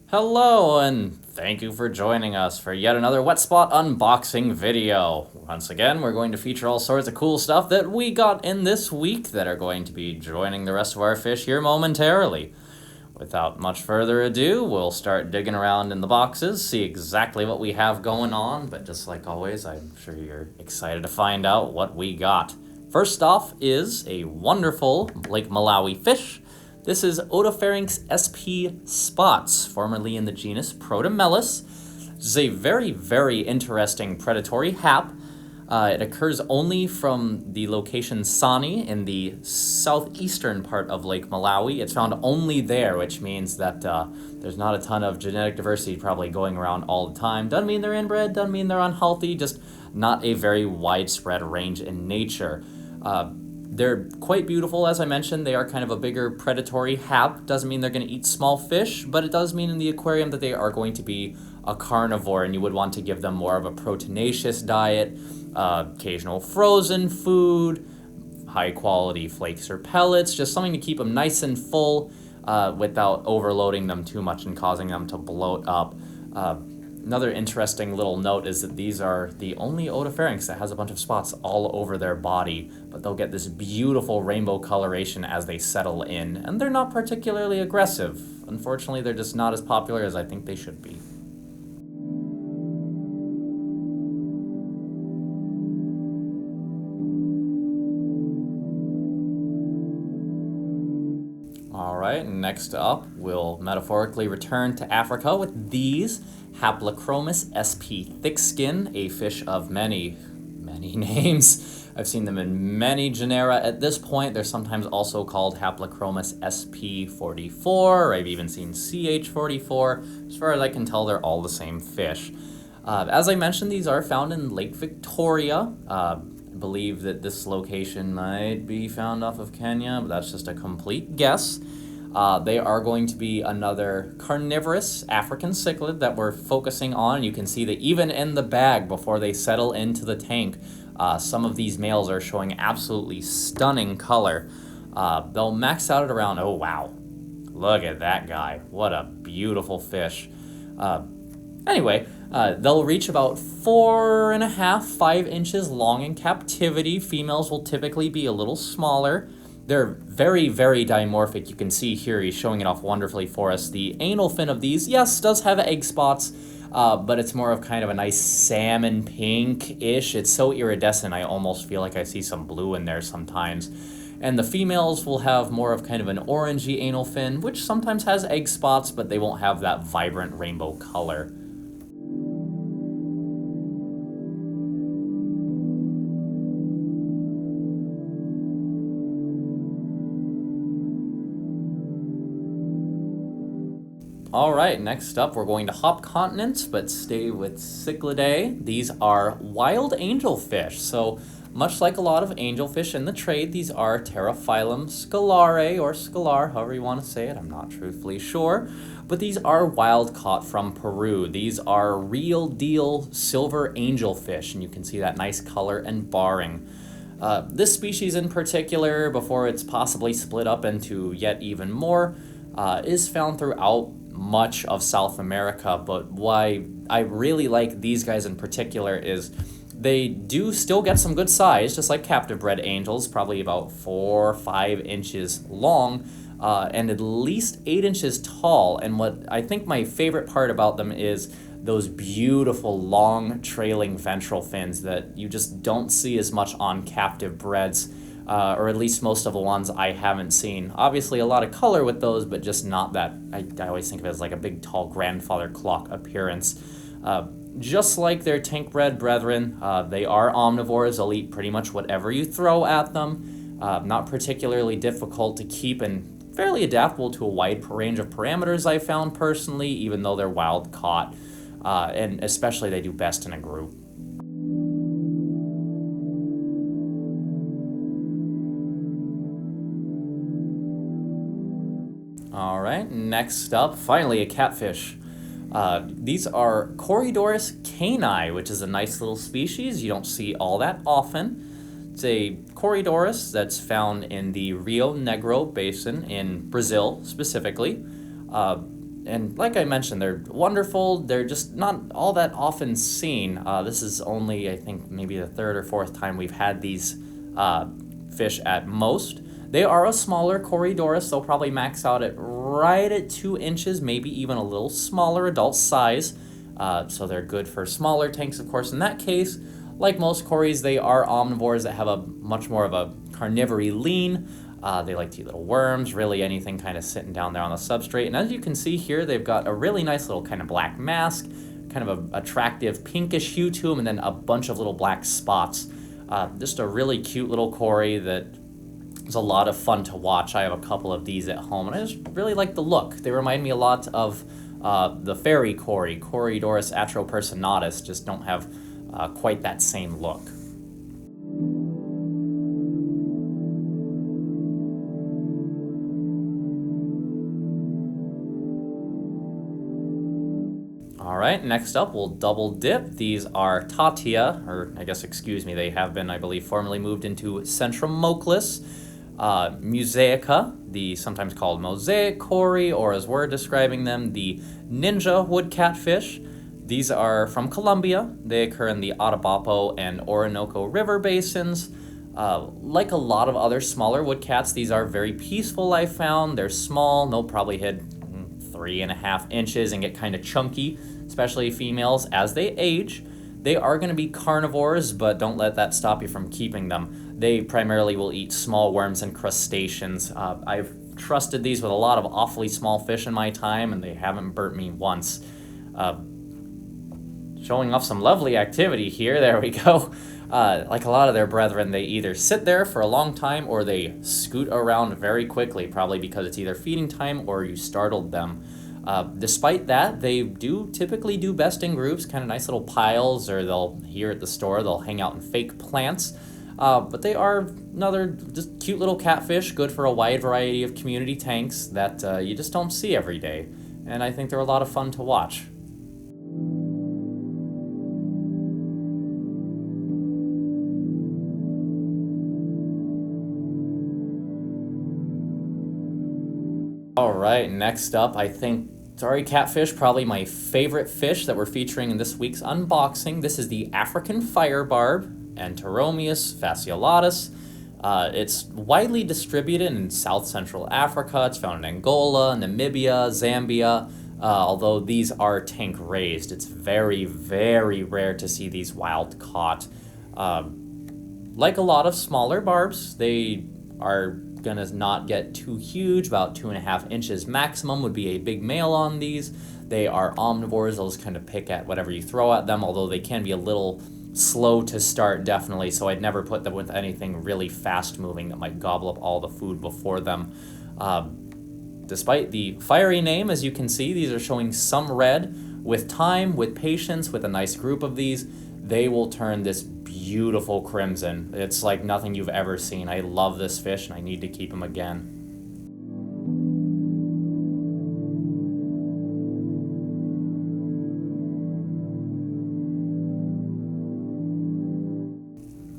Hello, and thank you for joining us for yet another Wet Spot unboxing video. Once again, we're going to feature all sorts of cool stuff that we got in this week that are going to be joining the rest of our fish here momentarily. Without much further ado, we'll start digging around in the boxes, see exactly what we have going on, but just like always, I'm sure you're excited to find out what we got. First off is a wonderful Lake Malawi fish. This is Otopharynx sp spots, formerly in the genus Protomelus. This is a very, very interesting predatory hap. It occurs only from the location Cani in the southeastern part of Lake Malawi. It's found only there, which means that there's not a ton of genetic diversity probably going around all the time. Doesn't mean they're inbred, doesn't mean they're unhealthy, just not a very widespread range in nature. They're quite beautiful, as I mentioned. They are kind of a bigger predatory hap. Doesn't mean they're going to eat small fish, but it does mean in the aquarium that they are going to be a carnivore, and you would want to give them more of a proteinaceous diet, occasional frozen food, high quality flakes or pellets, just something to keep them nice and full without overloading them too much and causing them to bloat up. Another interesting little note is that these are the only Otopharynx that has a bunch of spots all over their body, but they'll get this beautiful rainbow coloration as they settle in, and they're not particularly aggressive. Unfortunately, they're just not as popular as I think they should be. Alright, next up, we'll metaphorically return to Africa with these Haplachromis sp thickskin, a fish of many names. I've seen them in many genera at this point. They're sometimes also called Haplachromis sp44, or I've even seen ch44. As far as I can tell, they're all the same fish. As I mentioned, these are found in Lake Victoria. I believe that this location might be found off of Kenya, but that's just a complete guess. They are going to be another carnivorous African cichlid that we're focusing on. You can see that even in the bag before they settle into the tank, some of these males are showing absolutely stunning color. They'll max out at around, oh wow, look at that guy. What a beautiful fish. Anyway, they'll reach about 4.5, 5 inches long in captivity. Females will typically be a little smaller. They're very, very dimorphic. You can see here, he's showing it off wonderfully for us. The anal fin of these, yes, does have egg spots, but it's more of kind of a nice salmon pink-ish. It's so iridescent, I almost feel like I see some blue in there sometimes. And the females will have more of kind of an orangey anal fin, which sometimes has egg spots, but they won't have that vibrant rainbow color. Alright, next up we're going to hop continents, but stay with Cichlidae. These are wild angelfish. So much like a lot of angelfish in the trade, these are Pterophyllum scalare, or scalar, however you want to say it. I'm not truthfully sure. But these are wild caught from Peru. These are real deal silver angelfish, and you can see that nice color and barring. This species in particular, before it's possibly split up into yet even more, is found throughout much of South America, but why I really like these guys in particular is they do still get some good size, just like captive bred angels, probably about 4 or 5 inches long, and at least 8 inches tall. And what I think my favorite part about them is those beautiful long trailing ventral fins that you just don't see as much on captive breds. Or at least most of the ones I haven't seen. Obviously a lot of color with those, but just not that, I always think of it as like a big tall grandfather clock appearance. Just like their tank-bred brethren, they are omnivores. They'll eat pretty much whatever you throw at them. Not particularly difficult to keep and fairly adaptable to a wide range of parameters I found personally, even though they're wild caught. And especially they do best in a group. Alright, next up, finally a catfish. These are Corydoras cani, which is a nice little species you don't see all that often. It's a Corydoras that's found in the Rio Negro basin in Brazil specifically. And like I mentioned, they're wonderful. They're just not all that often seen. This is only, I think, maybe the third or fourth time we've had these fish at most. They are a smaller Corydoras. They'll probably max out at right at 2 inches, maybe even a little smaller adult size. So they're good for smaller tanks, of course. In that case, like most Corys, they are omnivores that have a much more of a carnivory lean. They like to eat little worms, really anything kind of sitting down there on the substrate. And as you can see here, they've got a really nice little kind of black mask, kind of a attractive pinkish hue to them, and then a bunch of little black spots. Just a really cute little Cory that is a lot of fun to watch. I have a couple of these at home, and I just really like the look. They remind me a lot of the fairy Cory, Corydoras atropersonatus, just don't have quite that same look. All right, next up, we'll double dip. These are Tatia, or I guess, excuse me, they have been, I believe, formerly moved into Centromoclis. Musaica, the sometimes called mosaic Cory, or as we're describing them, the ninja wood catfish. These are from Colombia. They occur in the Atabapo and Orinoco River basins. Like a lot of other smaller wood cats, these are very peaceful, I found. They're small. They'll probably hit 3.5 inches and get kind of chunky, especially females as they age. They are going to be carnivores, but don't let that stop you from keeping them. They primarily will eat small worms and crustaceans. I've trusted these with a lot of awfully small fish in my time, and they haven't burnt me once. Showing off some lovely activity here. There we go. Like a lot of their brethren, they either sit there for a long time or they scoot around very quickly, probably because it's either feeding time or you startled them. Despite that, they do typically do best in groups, kind of nice little piles, or they'll, here at the store, they'll hang out in fake plants. But they are another just cute little catfish, good for a wide variety of community tanks that you just don't see every day. And I think they're a lot of fun to watch. All right, next up, I think, sorry, catfish, probably my favorite fish that we're featuring in this week's unboxing. This is the African fire barb, Angelfish fasciolatus. It's widely distributed in South Central Africa. It's found in Angola, Namibia, Zambia. Although these are tank raised, it's very, very rare to see these wild caught. Like a lot of smaller barbs, they are gonna not get too huge. About 2.5 inches maximum would be a big male on these. They are omnivores. They'll just kind of pick at whatever you throw at them, although they can be a little slow to start, definitely, so I'd never put them with anything really fast moving that might gobble up all the food before them. Despite the fiery name, as you can see, these are showing some red. With time, with patience, with a nice group of these, they will turn this beautiful crimson. It's like nothing you've ever seen. I love this fish and I need to keep him again.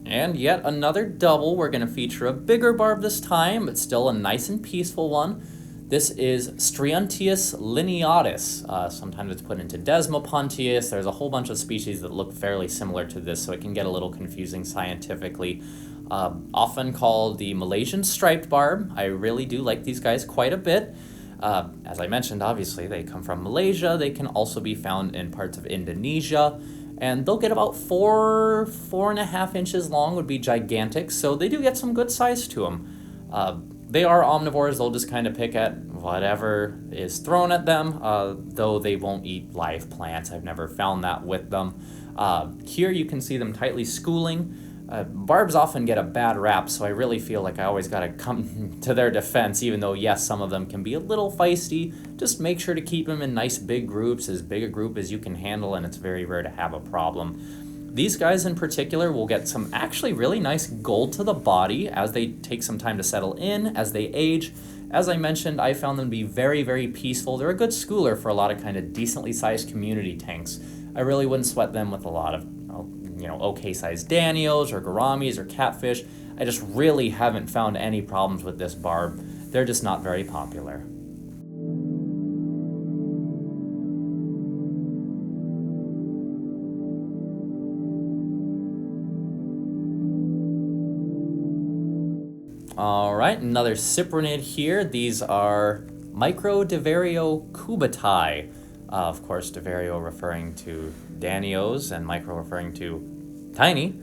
And yet another double. We're going to feature a bigger barb this time, but still a nice and peaceful one. This is Striantius lineatus. Sometimes it's put into Desmopontius. There's a whole bunch of species that look fairly similar to this, so it can get a little confusing scientifically. Often called the Malaysian striped barb. I really do like these guys quite a bit. As I mentioned, obviously, they come from Malaysia. They can also be found in parts of Indonesia. And they'll get about 4.5 inches long, would be gigantic, so they do get some good size to them. They are omnivores. They'll just kind of pick at whatever is thrown at them, though they won't eat live plants. I've never found that with them. Here you can see them tightly schooling. Barbs often get a bad rap, so I really feel like I always got to come to their defense, even though, yes, some of them can be a little feisty. Just make sure to keep them in nice big groups, as big a group as you can handle, and it's very rare to have a problem. These guys in particular will get some actually really nice gold to the body as they take some time to settle in, as they age. As I mentioned, I found them to be very, very peaceful. They're a good schooler for a lot of kind of decently sized community tanks. I really wouldn't sweat them with a lot of, okay sized danios or gouramis or catfish. I just really haven't found any problems with this barb. They're just not very popular. All right, another cyprinid here. These are Micro-Deverio cubati. Of course, Deverio referring to Danios and micro referring to tiny.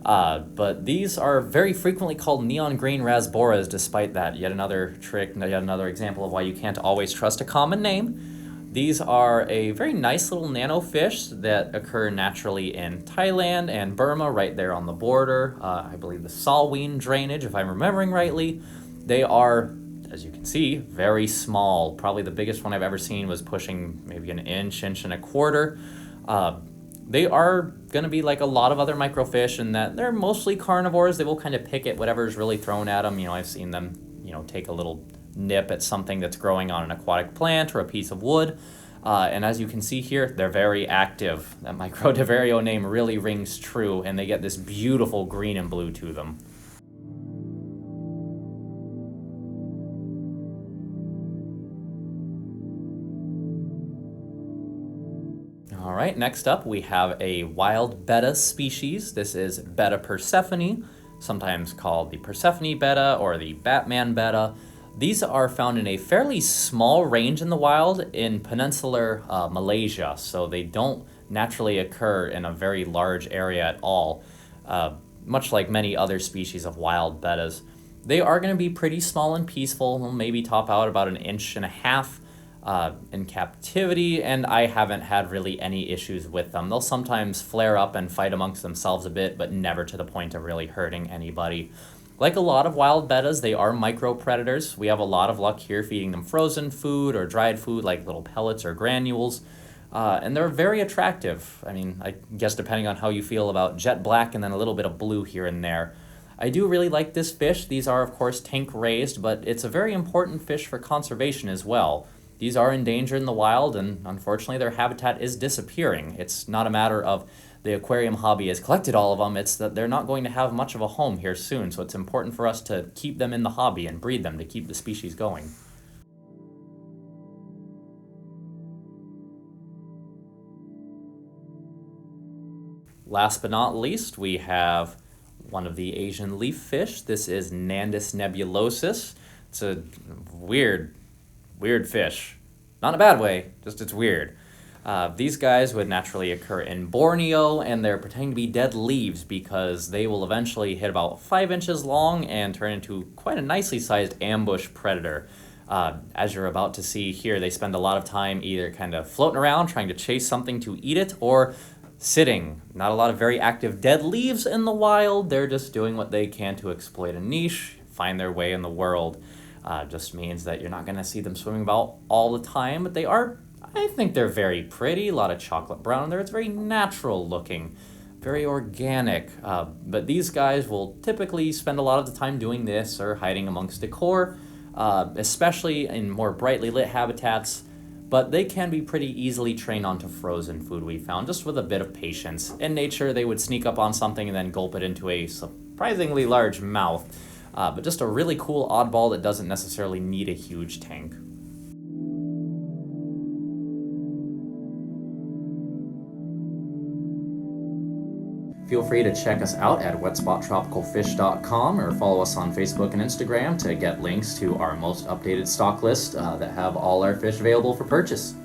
But these are very frequently called neon green rasboras despite that. Yet another trick, yet another example of why you can't always trust a common name. These are a very nice little nano fish that occur naturally in Thailand and Burma, right there on the border. I believe the Salween drainage, if I'm remembering rightly. They are, as you can see, very small. Probably the biggest one I've ever seen was pushing maybe an inch and a quarter. They are going to be like a lot of other microfish in that they're mostly carnivores. They will kind of pick at whatever's really thrown at them. I've seen them, take a little nip at something that's growing on an aquatic plant or a piece of wood. And as you can see here, they're very active. That Micro-Deverio name really rings true, and they get this beautiful green and blue to them. All right, next up we have a wild betta species. This is Betta persephone, sometimes called the Persephone betta or the Batman betta. These are found in a fairly small range in the wild in peninsular Malaysia, so they don't naturally occur in a very large area at all, much like many other species of wild bettas. They are going to be pretty small and peaceful. They'll maybe top out about 1.5 inches in captivity, and I haven't had really any issues with them. They'll sometimes flare up and fight amongst themselves a bit, but never to the point of really hurting anybody. Like a lot of wild bettas, they are micro-predators. We have a lot of luck here feeding them frozen food or dried food like little pellets or granules. And they're very attractive. I guess depending on how you feel about jet black and then a little bit of blue here and there. I do really like this fish. These are, of course, tank raised, but it's a very important fish for conservation as well. These are endangered in the wild, and unfortunately their habitat is disappearing. It's not a matter of the aquarium hobby has collected all of them, it's that they're not going to have much of a home here soon, so it's important for us to keep them in the hobby and breed them to keep the species going. Last but not least, we have one of the Asian leaf fish. This is Nandus nebulosus. It's a weird fish. Not in a bad way, just it's weird. These guys would naturally occur in Borneo, and they're pretending to be dead leaves because they will eventually hit about 5 inches long and turn into quite a nicely sized ambush predator. As you're about to see here, they spend a lot of time either kind of floating around trying to chase something to eat it or sitting. Not a lot of very active dead leaves in the wild. They're just doing what they can to exploit a niche, find their way in the world. Just means that you're not going to see them swimming about all the time, but I think they're very pretty, a lot of chocolate brown in there. It's very natural looking, very organic. But these guys will typically spend a lot of the time doing this or hiding amongst decor, especially in more brightly lit habitats. But they can be pretty easily trained onto frozen food, we found, just with a bit of patience. In nature, they would sneak up on something and then gulp it into a surprisingly large mouth. But just a really cool oddball that doesn't necessarily need a huge tank. Feel free to check us out at wetspottropicalfish.com or follow us on Facebook and Instagram to get links to our most updated stock list that have all our fish available for purchase.